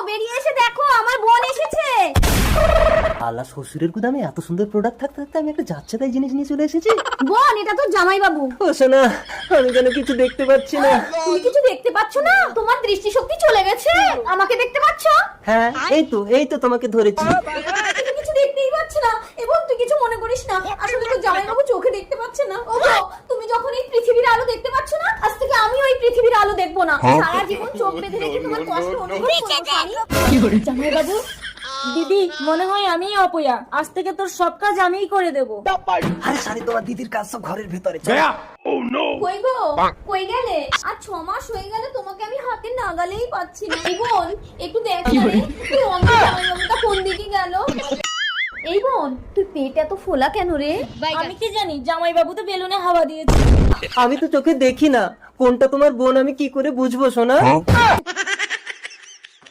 বেরিয়ে এসে দেখো আমার বোন এসেছে। আল্লাহ, শ্বশুরের গুদামে এত সুন্দর প্রোডাক্ট থাকতে থাকতে আমি একটা যাচ্ছে তাই জিনিস নিয়ে চলে এসেছি। বোন, এটা তো জামাই বাবু। ও সোনা, আমি যেন কিছু দেখতে পাচ্ছি না। তুমি কিছু দেখতে পাচ্ছ না? তোমার দৃষ্টিশক্তি চলে গেছে। আমাকে দেখতে পাচ্ছ? হ্যাঁ, এই তো তোমাকে ধরেছি। তুমি কিছু দেখতেই পাচ্ছ না। এবং তুই কিছু মনে করিস না, আসলে তো জামাই বাবু চোখে দেখতে পাচ্ছে না। ওগো, তুমি যখন এই পৃথিবীর আলো দেখতে পাচ্ছ না, আজ থেকে আমি ওই পৃথিবীর আলো দেখবো না। সারা জীবন চোখ বেঁধে রেখে তোমার কষ্ট অনুভব করবো। জামাই বাবু, দিদি মনে হয় আমিই অপয়া। আজ থেকে তোর সব কাজ আমিই করে দেব। আরে শালি, তোমার দিদির কাজ সব ঘরের ভিতরে। কই গো, কই গেলে? আর 6 মাস হয়ে গেল তোমাকে আমি হাতে নাগালেই পাচ্ছি না। এই বোন, একটু দেখ না রে, তুই অন্য জামাইবাবুটা কোন দিকে গেল? এই বোন, তুই পেট এত ফোলা কেন রে? আমি কি জানি, জামাই বাবু তো বেলুনে হাওয়া দিয়েছে। আমি তো চোখে দেখি না, কোনটা তোমার বোন আমি কি করে বুঝবো সোনা?